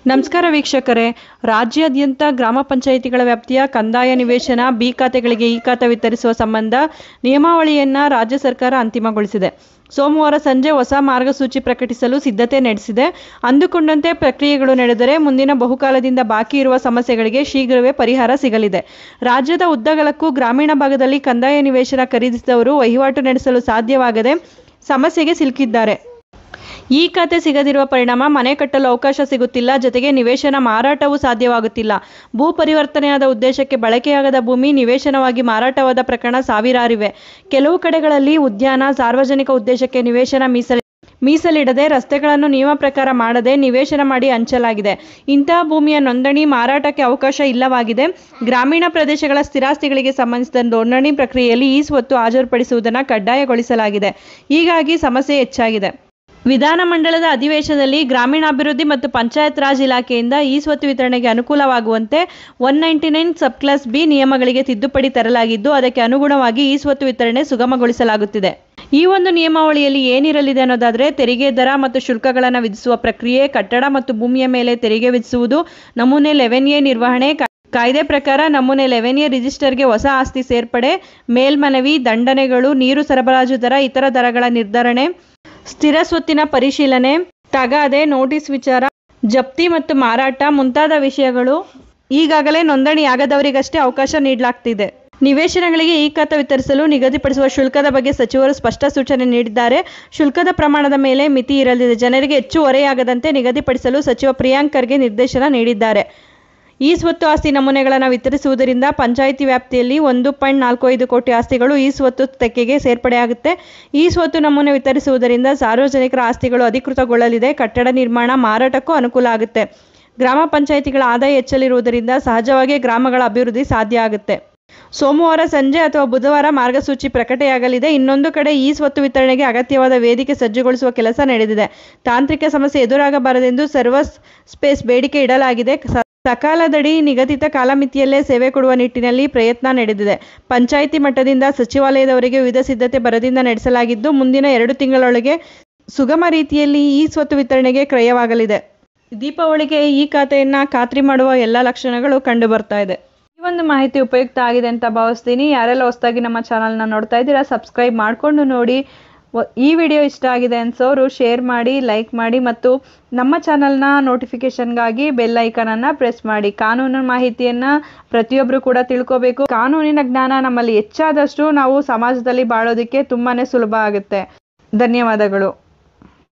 ನಮಸ್ಕಾರ ವೀಕ್ಷಕರೇ, ರಾಜ್ಯಾದ್ಯಂತ ಗ್ರಾಮ ಪಂಚಾಯಿತಿಗಳ ವ್ಯಾಪ್ತಿಯ ಕಂದಾಯ ನಿವೇಶನ ಬಿ ಖಾತೆಗಳಿಗೆ ಇ ಖಾತೆ ವಿತರಿಸುವ ಸಂಬಂಧ ನಿಯಮಾವಳಿಯನ್ನು ರಾಜ್ಯ ಸರ್ಕಾರ ಅಂತಿಮಗೊಳಿಸಿದೆ. ಸೋಮವಾರ ಸಂಜೆ ಹೊಸ ಮಾರ್ಗಸೂಚಿ ಪ್ರಕಟಿಸಲು ಸಿದ್ಧತೆ ನಡೆಸಿದೆ. ಅಂದುಕೊಂಡಂತೆ ಪ್ರಕ್ರಿಯೆಗಳು ನಡೆದರೆ ಮುಂದಿನ ಬಹುಕಾಲದಿಂದ ಬಾಕಿ ಇರುವ ಸಮಸ್ಯೆಗಳಿಗೆ ಶೀಘ್ರವೇ ಪರಿಹಾರ ಸಿಗಲಿದೆ. ರಾಜ್ಯದ ಉದ್ದಗಲಕ್ಕೂ ಗ್ರಾಮೀಣ ಭಾಗದಲ್ಲಿ ಕಂದಾಯ ನಿವೇಶನ ಖರೀದಿಸಿದವರು ವಹಿವಾಟು ನಡೆಸಲು ಸಾಧ್ಯವಾಗದೆ ಸಮಸ್ಯೆಗೆ ಸಿಲುಕಿದ್ದಾರೆ. ಈ ಖಾತೆ ಸಿಗದಿರುವ ಪರಿಣಾಮ ಮನೆ ಕಟ್ಟಲು ಅವಕಾಶ ಸಿಗುತ್ತಿಲ್ಲ. ಜೊತೆಗೆ ನಿವೇಶನ ಮಾರಾಟವೂ ಸಾಧ್ಯವಾಗುತ್ತಿಲ್ಲ. ಭೂ ಪರಿವರ್ತನೆಯಾದ ಉದ್ದೇಶಕ್ಕೆ ಬಳಕೆಯಾಗದ ಭೂಮಿ ನಿವೇಶನವಾಗಿ ಮಾರಾಟವಾದ ಪ್ರಕರಣ ಸಾವಿರಾರಿವೆ. ಕೆಲವು ಕಡೆಗಳಲ್ಲಿ ಉದ್ಯಾನ, ಸಾರ್ವಜನಿಕ ಉದ್ದೇಶಕ್ಕೆ ನಿವೇಶನ ಮೀಸಲಿಡದೆ ರಸ್ತೆಗಳನ್ನು ನಿಯಮ ಪ್ರಕಾರ ಮಾಡದೆ ನಿವೇಶನ ಮಾಡಿ ಹಂಚಲಾಗಿದೆ. ಇಂತಹ ಭೂಮಿಯ ನೋಂದಣಿ, ಮಾರಾಟಕ್ಕೆ ಅವಕಾಶ ಇಲ್ಲವಾಗಿದೆ. ಗ್ರಾಮೀಣ ಪ್ರದೇಶಗಳ ಸ್ಥಿರಾಸ್ತಿಗಳಿಗೆ ಸಂಬಂಧಿಸಿದ ನೋಂದಣಿ ಪ್ರಕ್ರಿಯೆಯಲ್ಲಿ ಈ ಸ್ವತ್ತು ಹಾಜರುಪಡಿಸುವುದನ್ನು ಕಡ್ಡಾಯಗೊಳಿಸಲಾಗಿದೆ. ಹೀಗಾಗಿ ಸಮಸ್ಯೆ ಹೆಚ್ಚಾಗಿದೆ. ವಿಧಾನಮಂಡಲದ ಅಧಿವೇಶನದಲ್ಲಿ ಗ್ರಾಮೀಣಾಭಿವೃದ್ಧಿ ಮತ್ತು ಪಂಚಾಯತ್ ರಾಜ್ ಇಲಾಖೆಯಿಂದ ಈ ಸ್ವತ್ತು ವಿತರಣೆಗೆ ಅನುಕೂಲವಾಗುವಂತೆ 199 ಸಬ್ ಕ್ಲಾಸ್ ಬಿ ನಿಯಮಗಳಿಗೆ ತಿದ್ದುಪಡಿ ತರಲಾಗಿದ್ದು, ಅದಕ್ಕೆ ಅನುಗುಣವಾಗಿ ಈ ಸ್ವತ್ತು ವಿತರಣೆ ಸುಗಮಗೊಳಿಸಲಾಗುತ್ತಿದೆ. ಈ ಒಂದು ನಿಯಮಾವಳಿಯಲ್ಲಿ ಏನಿರಲಿದೆ ಅನ್ನೋದಾದರೆ, ತೆರಿಗೆ ದರ ಮತ್ತು ಶುಲ್ಕಗಳನ್ನು ವಿಧಿಸುವ ಪ್ರಕ್ರಿಯೆ, ಕಟ್ಟಡ ಮತ್ತು ಭೂಮಿಯ ಮೇಲೆ ತೆರಿಗೆ ವಿಧಿಸುವುದು, ನಮೂನೆ 11A ನಿರ್ವಹಣೆ, ಕಾಯ್ದೆ ಪ್ರಕಾರ ನಮೂನೆ 11A ರಿಜಿಸ್ಟರ್ಗೆ ಹೊಸ ಆಸ್ತಿ ಸೇರ್ಪಡೆ, ಮೇಲ್ಮನವಿ, ದಂಡನೆಗಳು, ನೀರು ಸರಬರಾಜು ದರ, ಇತರ ದರಗಳ ನಿರ್ಧರಣೆ, ಸ್ಥಿರ ಸ್ವತ್ತಿನ ಪರಿಶೀಲನೆ, ತಗಾದೆ, ನೋಟಿಸ್ ವಿಚಾರ, ಜಪ್ತಿ ಮತ್ತು ಮಾರಾಟ ಮುಂತಾದ ವಿಷಯಗಳು ಈಗಾಗಲೇ ನೋಂದಣಿಯಾಗದವರಿಗಷ್ಟೇ ಅವಕಾಶ ನೀಡಲಾಗ್ತಿದೆ. ನಿವೇಶನಗಳಿಗೆ ಇ ಖಾತೆ ವಿತರಿಸಲು ನಿಗದಿಪಡಿಸುವ ಶುಲ್ಕದ ಬಗ್ಗೆ ಸಚಿವರು ಸ್ಪಷ್ಟ ಸೂಚನೆ ನೀಡಿದ್ದಾರೆ. ಶುಲ್ಕದ ಪ್ರಮಾಣದ ಮೇಲೆ ಮಿತಿ ಇರಲಿದೆ. ಜನರಿಗೆ ಹೆಚ್ಚು ಹೊರೆಯಾಗದಂತೆ ನಿಗದಿಪಡಿಸಲು ಸಚಿವ ಪ್ರಿಯಾಂಕ್ ಖರ್ಗೆ ನಿರ್ದೇಶನ ನೀಡಿದ್ದಾರೆ. ಈ ಸ್ವತ್ತು ಆಸ್ತಿ ನಮೂನೆಗಳನ್ನು ವಿತರಿಸುವುದರಿಂದ ಪಂಚಾಯಿತಿ ವ್ಯಾಪ್ತಿಯಲ್ಲಿ 1.45 ಕೋಟಿ ಆಸ್ತಿಗಳು ಈ ಸ್ವತ್ತು ತೆಕ್ಕೆಗೆ ಸೇರ್ಪಡೆಯಾಗುತ್ತೆ. ಈ ಸ್ವತ್ತು ನಮೂನೆ ವಿತರಿಸುವುದರಿಂದ ಸಾರ್ವಜನಿಕರ ಆಸ್ತಿಗಳು ಅಧಿಕೃತಗೊಳ್ಳಲಿದೆ. ಕಟ್ಟಡ ನಿರ್ಮಾಣ, ಮಾರಾಟಕ್ಕೂ ಅನುಕೂಲ ಆಗುತ್ತೆ. ಗ್ರಾಮ ಪಂಚಾಯಿತಿಗಳ ಆದಾಯ ಹೆಚ್ಚಲಿರುವುದರಿಂದ ಸಹಜವಾಗಿ ಗ್ರಾಮಗಳ ಅಭಿವೃದ್ಧಿ ಸಾಧ್ಯ ಆಗುತ್ತೆ. ಸೋಮವಾರ ಸಂಜೆ ಅಥವಾ ಬುಧವಾರ ಮಾರ್ಗಸೂಚಿ ಪ್ರಕಟವಾಗಲಿದೆ. ಇನ್ನೊಂದು ಕಡೆ ಈ ಸ್ವತ್ತು ವಿತರಣೆಗೆ ಅಗತ್ಯವಾದ ವೇದಿಕೆ ಸಜ್ಜುಗೊಳಿಸುವ ಕೆಲಸ ನಡೆದಿದೆ. ತಾಂತ್ರಿಕ ಸಮಸ್ಯೆ ಎದುರಾಗಬಾರದೆಂದು ಸರ್ವರ್ ಸ್ಪೇಸ್ ಬೇಡಿಕೆ ಇಡಲಾಗಿದೆ. ಸಕಾಲದಡಿ ನಿಗದಿತ ಕಾಲಮಿತಿಯಲ್ಲೇ ಸೇವೆ ಕೊಡುವ ನಿಟ್ಟಿನಲ್ಲಿ ಪ್ರಯತ್ನ ನಡೆದಿದೆ. ಪಂಚಾಯಿತಿ ಮಟ್ಟದಿಂದ ಸಚಿವಾಲಯದವರೆಗೆ ವಿವಿಧ ಸಿದ್ಧತೆ ಭರದಿಂದ ನಡೆಸಲಾಗಿದ್ದು, ಮುಂದಿನ 2 ತಿಂಗಳೊಳಗೆ ಸುಗಮ ರೀತಿಯಲ್ಲಿ ಈ ಸ್ವತ್ತು ವಿತರಣೆಗೆ ಕ್ರಯವಾಗಲಿದೆ. ದೀಪಾವಳಿಗೆ ಈ ಖಾತೆಯನ್ನು ಖಾತ್ರಿ ಮಾಡುವ ಎಲ್ಲ ಲಕ್ಷಣಗಳು ಕಂಡು ಬರ್ತಾ ಇದೆ. ಈ ಒಂದು ಮಾಹಿತಿ ಉಪಯುಕ್ತ ಆಗಿದೆ ಅಂತ ಭಾವಿಸ್ತೀನಿ. ಯಾರೆಲ್ಲ ಹೊಸದಾಗಿ ನಮ್ಮ ಚಾನಲ್ನ ನೋಡ್ತಾ ಇದ್ದೀರಾ, ಸಬ್ಸ್ಕ್ರೈಬ್ ಮಾಡಿಕೊಂಡು ನೋಡಿ. ಈ ವಿಡಿಯೋ ಇಷ್ಟ ಆಗಿದೆ ಅನ್ಸೋರು ಶೇರ್ ಮಾಡಿ, ಲೈಕ್ ಮಾಡಿ ಮತ್ತು ನಮ್ಮ ಚಾನಲ್ನ ನೋಟಿಫಿಕೇಷನ್ಗಾಗಿ ಬೆಲ್ ಐಕಾನನ್ನು ಪ್ರೆಸ್ ಮಾಡಿ. ಕಾನೂನು ಮಾಹಿತಿಯನ್ನು ಪ್ರತಿಯೊಬ್ಬರು ಕೂಡ ತಿಳ್ಕೋಬೇಕು. ಕಾನೂನಿನ ಜ್ಞಾನ ನಮ್ಮಲ್ಲಿ ಹೆಚ್ಚಾದಷ್ಟು ನಾವು ಸಮಾಜದಲ್ಲಿ ಬಾಳೋದಕ್ಕೆ ತುಂಬಾ ಸುಲಭ ಆಗುತ್ತೆ. ಧನ್ಯವಾದಗಳು.